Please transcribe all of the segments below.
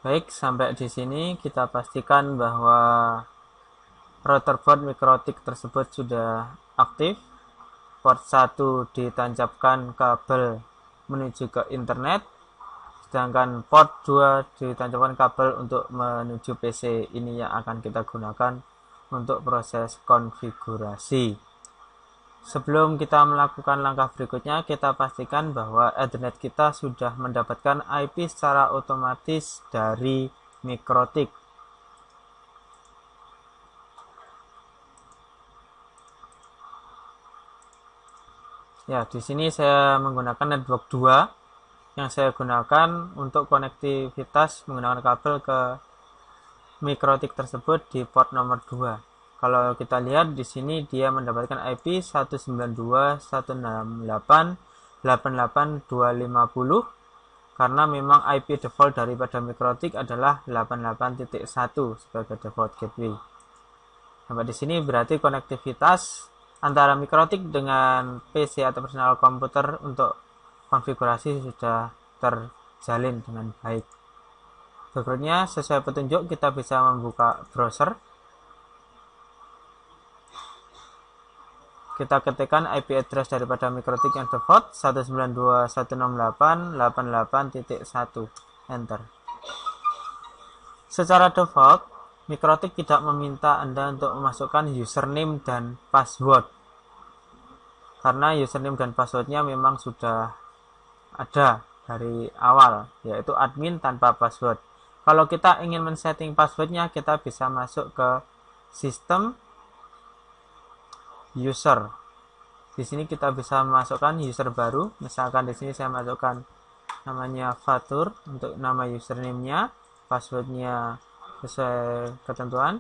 Baik, sampai di sini kita pastikan bahwa router board mikrotik tersebut sudah aktif. Port 1 ditancapkan kabel menuju ke internet, sedangkan port 2 ditancapkan kabel untuk menuju PC. Ini yang akan kita gunakan untuk proses konfigurasi. Sebelum kita melakukan langkah berikutnya, kita pastikan bahwa Ethernet kita sudah mendapatkan IP secara otomatis dari mikrotik. Ya, di sini saya menggunakan network 2 yang saya gunakan untuk konektivitas menggunakan kabel ke mikrotik tersebut di port nomor 2. Kalau kita lihat di sini dia mendapatkan IP 192.168.88.250 karena memang IP default daripada mikrotik adalah 88.1 sebagai default gateway. Sampai di sini berarti konektivitas antara mikrotik dengan PC atau personal komputer untuk konfigurasi sudah terjalin dengan baik. Berikutnya, sesuai petunjuk kita bisa membuka browser. Kita ketikkan IP address daripada mikrotik yang default 192.168.88.1. Enter. Secara default, mikrotik tidak meminta Anda untuk memasukkan username dan password. Karena username dan passwordnya memang sudah ada dari awal, yaitu admin tanpa password. Kalau kita ingin men-setting passwordnya, kita bisa masuk ke sistem user. Di sini kita bisa masukkan user baru. Misalkan di sini saya masukkan namanya Fatur untuk nama username-nya, passwordnya sesuai ketentuan.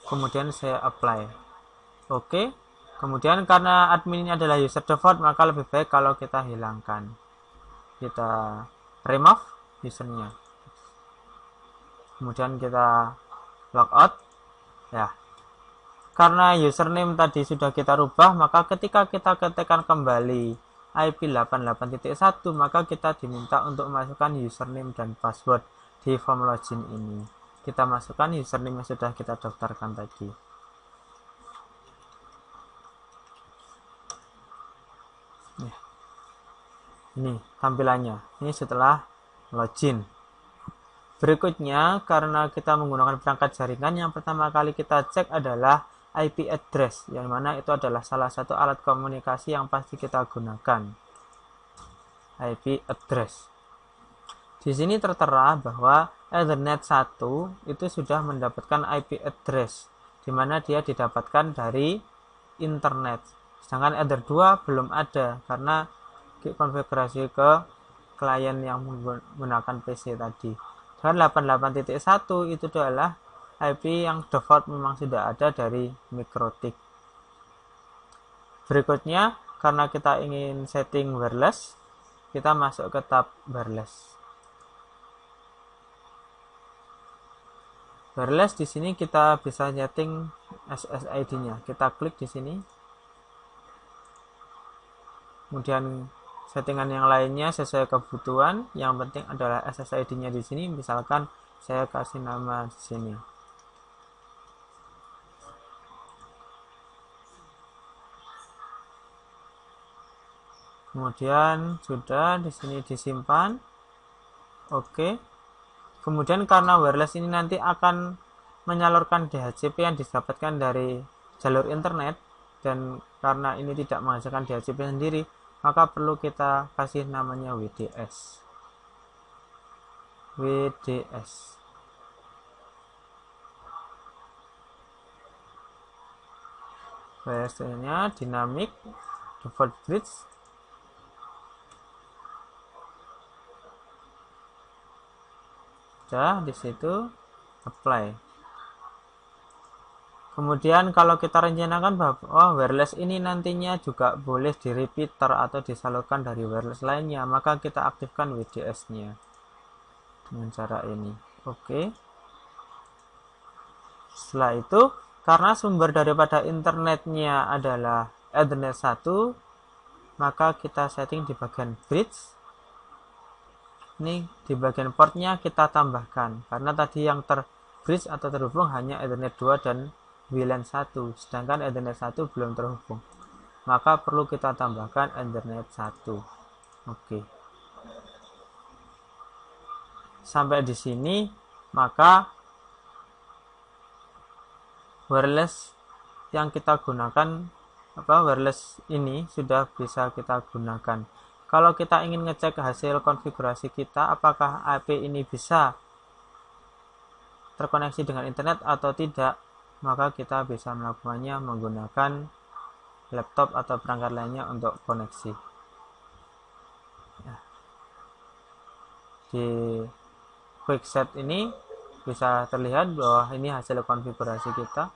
Kemudian saya apply. Oke. Kemudian karena admin ini adalah user default, maka lebih baik kalau kita hilangkan. Kita remove usernya. Kemudian kita logout. Ya. Karena username tadi sudah kita rubah, maka ketika kita ketikkan kembali IP 88.1, maka kita diminta untuk memasukkan username dan password di form login ini. Kita masukkan username yang sudah kita daftarkan tadi. Ini tampilannya. Ini setelah login. Berikutnya, karena kita menggunakan perangkat jaringan, yang pertama kali kita cek adalah IP address, yang mana itu adalah salah satu alat komunikasi yang pasti kita gunakan. IP address. Di sini tertera bahwa Ethernet 1 itu sudah mendapatkan IP address, di mana dia didapatkan dari internet. Sedangkan Ether 2 belum ada karena konfigurasi ke klien yang menggunakan PC tadi. Dan 88.1 itu adalah IP yang default memang sudah ada dari mikrotik. Berikutnya, karena kita ingin setting wireless, kita masuk ke tab wireless. Wireless di sini kita bisa setting SSID-nya. Kita klik di sini. Kemudian settingan yang lainnya sesuai kebutuhan. Yang penting adalah SSID-nya di sini. Misalkan saya kasih nama di sini. Kemudian sudah di sini disimpan. Oke. Kemudian karena wireless ini nanti akan menyalurkan DHCP yang didapatkan dari jalur internet, dan karena ini tidak menghasilkan DHCP sendiri, maka perlu kita kasih namanya WDS. WDS. WDS-nya dynamic default bridge. Sudah di situ apply. Kemudian kalau kita rencanakan bahwa wireless ini nantinya juga boleh di repeater atau disalurkan dari wireless lainnya, maka kita aktifkan WDS-nya dengan cara ini. Oke. Setelah itu, karena sumber daripada internetnya adalah Ethernet 1, maka kita setting di bagian bridge. Ini di bagian portnya kita tambahkan, karena tadi yang terbridge atau terhubung hanya Ethernet 2 dan WLAN 1, sedangkan Ethernet 1 belum terhubung, maka perlu kita tambahkan Ethernet 1. Oke. Sampai di sini, maka wireless yang kita gunakan, wireless ini sudah bisa kita gunakan. Kalau kita ingin ngecek hasil konfigurasi kita, apakah IP ini bisa terkoneksi dengan internet atau tidak, maka kita bisa melakukannya menggunakan laptop atau perangkat lainnya untuk koneksi. Di quick set ini bisa terlihat bahwa ini hasil konfigurasi kita.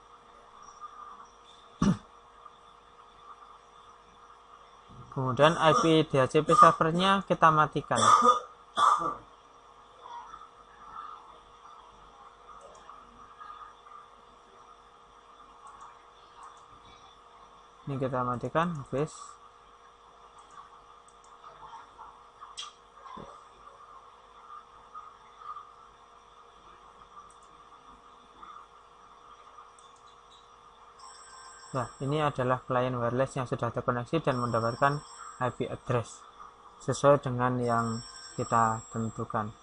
Kemudian IP DHCP servernya kita matikan. Ini kita matikan, habis. Nah, ini adalah klien wireless yang sudah terkoneksi dan mendapatkan IP address sesuai dengan yang kita tentukan.